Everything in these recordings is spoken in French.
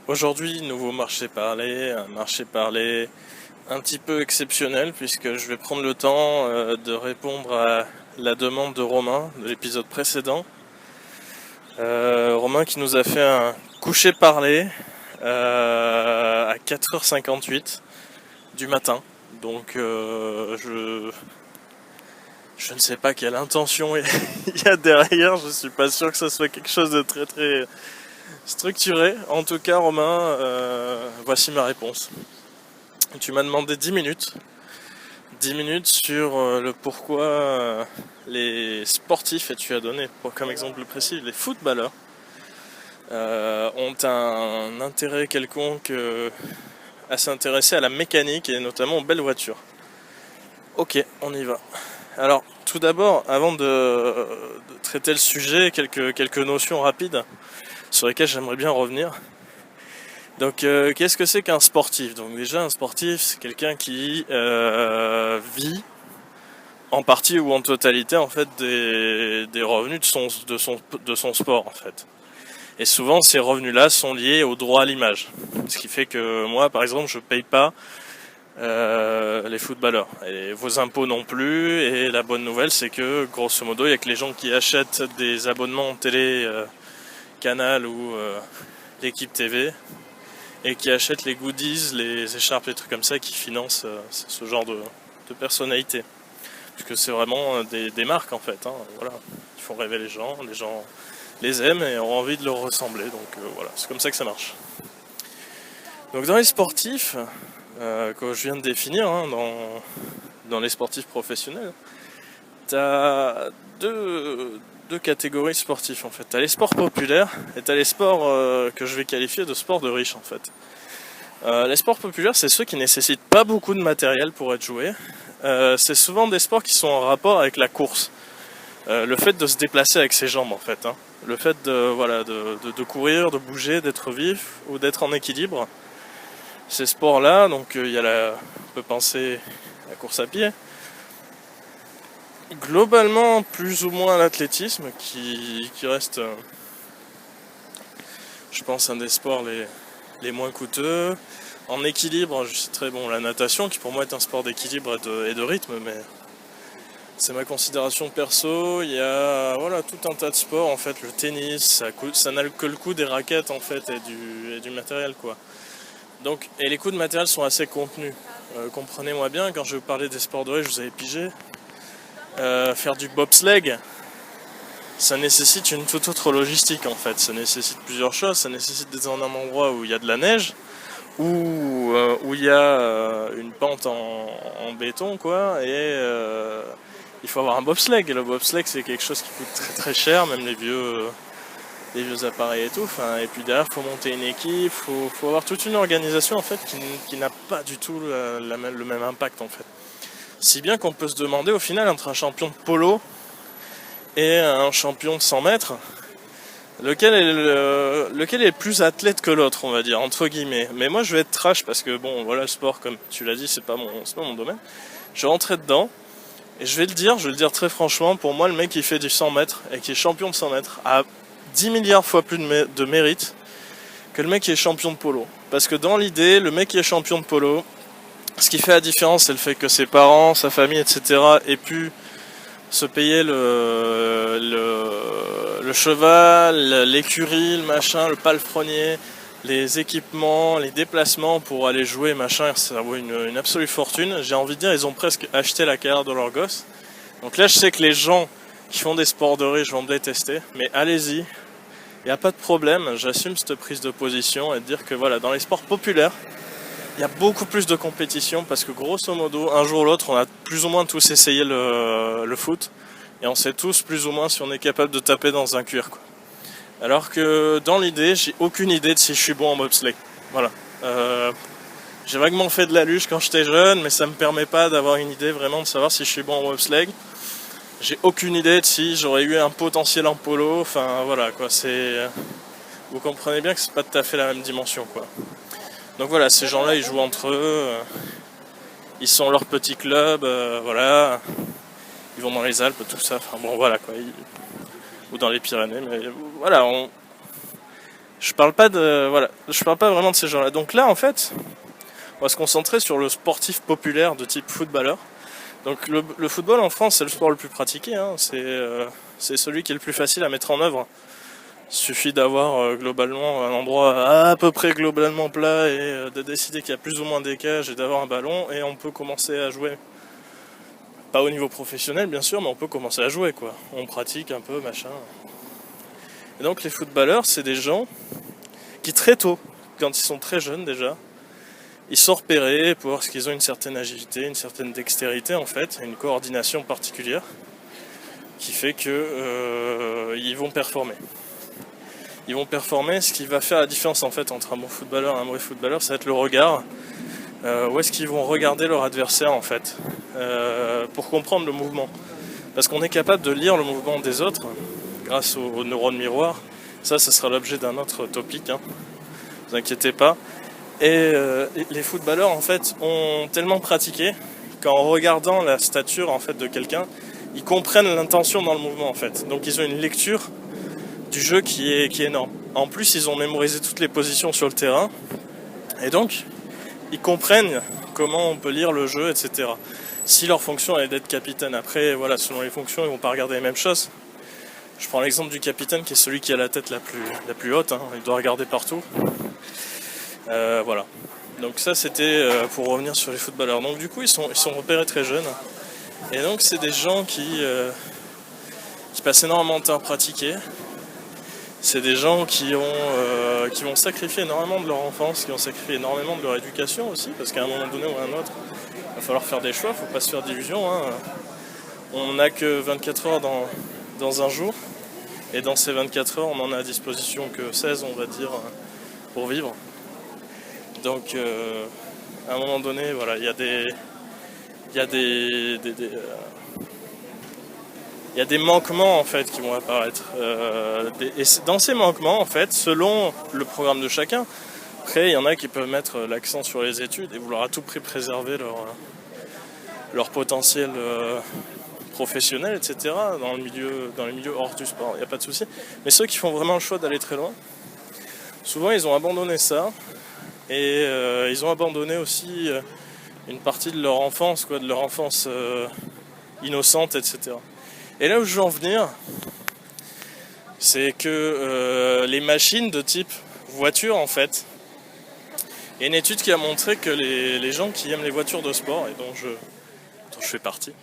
Aujourd'hui, nouveau marché parlé, un marché parlé un petit peu exceptionnel puisque je vais prendre le temps de répondre à la demande de Romain de l'épisode précédent. Romain qui nous a fait un coucher parlé à 4h58 du matin. Donc je ne sais pas quelle intention il y a derrière, je suis pas sûr que ce soit quelque chose de très très structuré. En tout cas Romain, voici ma réponse. Tu m'as demandé 10 minutes. 10 minutes sur le pourquoi les sportifs, et tu as donné comme exemple précis les footballeurs, ont un intérêt quelconque à s'intéresser à la mécanique et notamment aux belles voitures. Ok, on y va. Alors, tout d'abord, avant de traiter le sujet, quelques notions rapides sur lesquelles j'aimerais bien revenir. Donc, qu'est-ce que c'est qu'un sportif? Donc déjà, un sportif, c'est quelqu'un qui vit en partie ou en totalité en fait des revenus de son sport en fait. Et souvent, ces revenus-là sont liés au droit à l'image. Ce qui fait que moi, par exemple, je paye pas les footballeurs. Et vos impôts non plus. Et la bonne nouvelle, c'est que, grosso modo, il y a que les gens qui achètent des abonnements en télé, Canal ou l'équipe TV, et qui achètent les goodies, les écharpes, les trucs comme ça, qui financent ce genre de personnalité. Puisque c'est vraiment des marques, en fait. Hein, voilà. Ils font rêver les gens les aiment et ont envie de leur ressembler. Donc voilà, c'est comme ça que ça marche. Donc dans les sportifs, que je viens de définir, hein, dans les sportifs professionnels, t'as deux catégories sportifs en fait. T'as les sports populaires et t'as les sports que je vais qualifier de sports de riches en fait. Les sports populaires, c'est ceux qui nécessitent pas beaucoup de matériel pour être joués. C'est souvent des sports qui sont en rapport avec la course. Le fait de se déplacer avec ses jambes en fait. Hein. Le fait de courir, de bouger, d'être vif ou d'être en équilibre. Ces sports-là, donc il y a on peut penser à la course à pied. Globalement, plus ou moins l'athlétisme qui reste, je pense, un des sports les moins coûteux. En équilibre, je citerai la natation, qui pour moi est un sport d'équilibre et de rythme, mais c'est ma considération perso. Il y a tout un tas de sports en fait. Le tennis, ça n'a que le coût des raquettes en fait et du matériel quoi. Donc, et les coûts de matériel sont assez contenus. Comprenez-moi bien, quand je vais vous parler des sports de riz, je vous avais pigé. Faire du bobsleigh, ça nécessite une toute autre logistique en fait. Ça nécessite plusieurs choses. Ça nécessite d'être dans un endroit où il y a de la neige, où il y a une pente en béton quoi, et il faut avoir un bobsleigh. Le bobsleigh c'est quelque chose qui coûte très très cher, même les vieux appareils et tout. Enfin, et puis derrière, faut monter une équipe, faut avoir toute une organisation en fait qui n'a pas du tout le même impact en fait. Si bien qu'on peut se demander au final entre un champion de polo et un champion de 100 mètres, lequel est le plus athlète que l'autre, on va dire, entre guillemets. Mais moi je vais être trash parce que bon, voilà, le sport, comme tu l'as dit, c'est pas mon domaine. Je vais rentrer dedans et je vais le dire très franchement, pour moi le mec qui fait du 100 mètres et qui est champion de 100 mètres a 10 milliards fois plus de mérite que le mec qui est champion de polo. Parce que dans l'idée, le mec qui est champion de polo, ce qui fait la différence, c'est le fait que ses parents, sa famille, etc. aient pu se payer le cheval, l'écurie, le machin, le palefrenier, les équipements, les déplacements pour aller jouer, machin, ça vaut une absolue fortune. J'ai envie de dire, ils ont presque acheté la carrière de leur gosse. Donc là, je sais que les gens qui font des sports de riches vont me détester, mais allez-y, il n'y a pas de problème, j'assume cette prise de position et de dire que voilà, dans les sports populaires, il y a beaucoup plus de compétition parce que grosso modo, un jour ou l'autre, on a plus ou moins tous essayé le foot et on sait tous plus ou moins si on est capable de taper dans un cuir, quoi. Alors que dans l'idée, j'ai aucune idée de si je suis bon en bobsleigh. Voilà. J'ai vaguement fait de la luge quand j'étais jeune, mais ça me permet pas d'avoir une idée vraiment de savoir si je suis bon en bobsleigh. J'ai aucune idée de si j'aurais eu un potentiel en polo. Enfin voilà quoi, vous comprenez bien que c'est pas tout à fait la même dimension quoi. Donc voilà, ces gens-là ils jouent entre eux, ils sont leur petit club, voilà, ils vont dans les Alpes, tout ça. Enfin bon voilà quoi, ou dans les Pyrénées, mais voilà, Je parle pas de, voilà, je parle pas vraiment de ces gens-là. Donc là, en fait, on va se concentrer sur le sportif populaire de type footballeur. Donc le football en France, c'est le sport le plus pratiqué, hein. C'est celui qui est le plus facile à mettre en œuvre. Il suffit d'avoir globalement un endroit à peu près globalement plat et de décider qu'il y a plus ou moins des cages et d'avoir un ballon et on peut commencer à jouer. Pas au niveau professionnel bien sûr, mais on peut commencer à jouer quoi. On pratique un peu, machin. Et donc les footballeurs, c'est des gens qui très tôt, quand ils sont très jeunes déjà, ils sont repérés parce qu'ils ont une certaine agilité, une certaine dextérité en fait, une coordination particulière qui fait que ils vont performer. Ils vont performer, ce qui va faire la différence en fait entre un bon footballeur et un mauvais footballeur, ça va être le regard. Où est-ce qu'ils vont regarder leur adversaire en fait, pour comprendre le mouvement. Parce qu'on est capable de lire le mouvement des autres grâce aux neurones miroirs. Ça sera l'objet d'un autre topic, hein. Ne vous inquiétez pas. Et les footballeurs en fait ont tellement pratiqué qu'en regardant la stature en fait de quelqu'un, ils comprennent l'intention dans le mouvement en fait. Donc ils ont une lecture du jeu qui est énorme. En plus ils ont mémorisé toutes les positions sur le terrain et donc ils comprennent comment on peut lire le jeu, etc. Si leur fonction est d'être capitaine, après voilà, selon les fonctions ils vont pas regarder les mêmes choses. Je prends l'exemple du capitaine qui est celui qui a la tête la plus haute, hein. Il doit regarder partout. Voilà. Donc ça c'était pour revenir sur les footballeurs. Donc du coup ils sont repérés très jeunes. Et donc c'est des gens qui passent énormément de temps à pratiquer. C'est des gens qui vont sacrifier énormément de leur enfance, qui vont sacrifier énormément de leur éducation aussi, parce qu'à un moment donné ou à un autre, il va falloir faire des choix, il ne faut pas se faire d'illusions, hein. On n'a que 24 heures dans un jour, et dans ces 24 heures, on n'en a à disposition que 16, on va dire, pour vivre. Donc, à un moment donné, voilà, il y a des manquements en fait qui vont apparaître. Et dans ces manquements, en fait, selon le programme de chacun, après il y en a qui peuvent mettre l'accent sur les études et vouloir à tout prix préserver leur potentiel professionnel, etc. Dans les milieux hors du sport, il n'y a pas de souci. Mais ceux qui font vraiment le choix d'aller très loin, souvent ils ont abandonné ça et ils ont abandonné aussi une partie de leur enfance, de leur enfance innocente, etc. Et là où je veux en venir, c'est que les machines de type voiture, en fait, il y a une étude qui a montré que les gens qui aiment les voitures de sport, et dont je fais partie,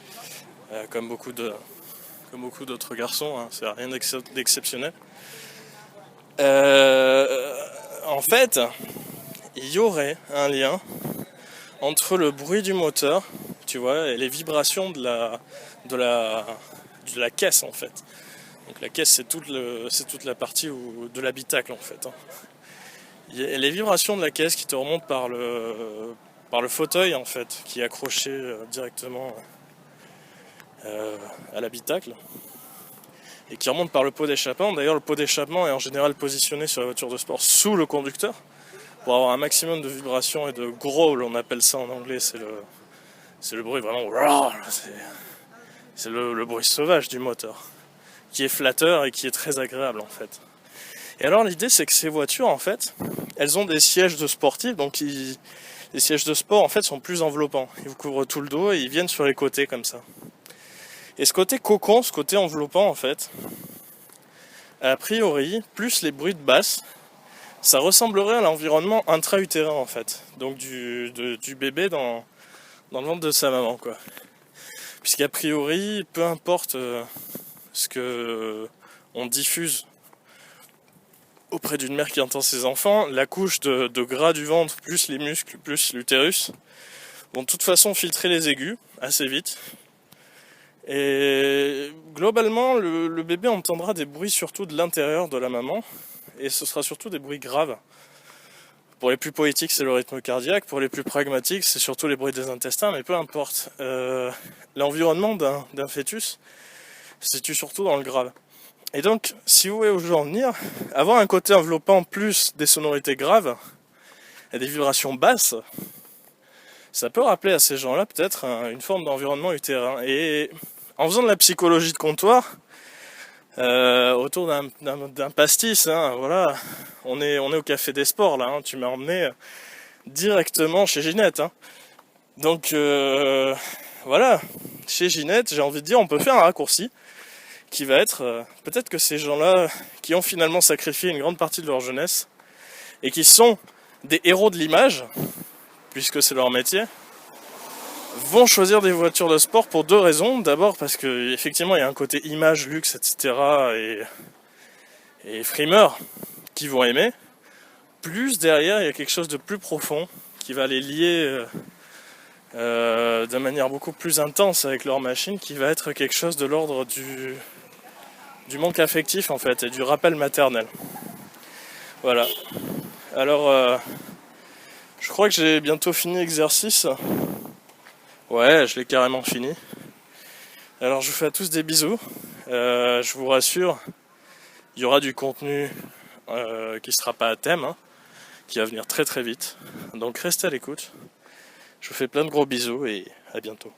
comme beaucoup d'autres garçons, hein, c'est rien d'exceptionnel, en fait, il y aurait un lien entre le bruit du moteur, tu vois, et les vibrations de la caisse en fait. Donc la caisse c'est toute la partie de l'habitacle en fait, hein. Il y a les vibrations de la caisse qui te remontent par le fauteuil en fait, qui est accroché directement à l'habitacle et qui remonte par le pot d'échappement. D'ailleurs le pot d'échappement est en général positionné sur la voiture de sport sous le conducteur pour avoir un maximum de vibrations et de growl, on appelle ça en anglais, c'est le bruit vraiment, c'est le bruit sauvage du moteur, qui est flatteur et qui est très agréable en fait. Et alors l'idée c'est que ces voitures en fait, elles ont des sièges de sportifs, donc les sièges de sport en fait sont plus enveloppants. Ils vous couvrent tout le dos et ils viennent sur les côtés comme ça. Et ce côté cocon, ce côté enveloppant en fait, a priori, plus les bruits de basse, ça ressemblerait à l'environnement intra-utérin en fait. Donc du bébé dans le ventre de sa maman quoi. Puisqu'a priori, peu importe ce que on diffuse auprès d'une mère qui entend ses enfants, la couche de gras du ventre, plus les muscles, plus l'utérus, vont de toute façon filtrer les aigus assez vite. Et globalement, le bébé entendra des bruits surtout de l'intérieur de la maman, et ce sera surtout des bruits graves. Pour les plus poétiques, c'est le rythme cardiaque, pour les plus pragmatiques, c'est surtout les bruits des intestins, mais peu importe. L'environnement d'un fœtus se situe surtout dans le grave. Et donc, si vous voulez où je veux en venir, avoir un côté enveloppant plus des sonorités graves et des vibrations basses, ça peut rappeler à ces gens-là peut-être une forme d'environnement utérin. Et en faisant de la psychologie de comptoir, autour d'un pastis, hein, voilà. On est au Café des Sports là, hein. Tu m'as emmené directement chez Ginette, hein. Donc voilà, chez Ginette, j'ai envie de dire, on peut faire un raccourci qui va être peut-être que ces gens-là qui ont finalement sacrifié une grande partie de leur jeunesse et qui sont des héros de l'image, puisque c'est leur métier, vont choisir des voitures de sport pour deux raisons. D'abord parce que effectivement il y a un côté image, luxe, etc. et frimeur qui vont aimer. Plus derrière il y a quelque chose de plus profond qui va les lier de manière beaucoup plus intense avec leur machine, qui va être quelque chose de l'ordre du manque affectif en fait et du rappel maternel. Voilà. Alors je crois que j'ai bientôt fini l'exercice. Ouais, je l'ai carrément fini. Alors je vous fais à tous des bisous. Je vous rassure, il y aura du contenu qui sera pas à thème, hein, qui va venir très très vite. Donc restez à l'écoute. Je vous fais plein de gros bisous et à bientôt.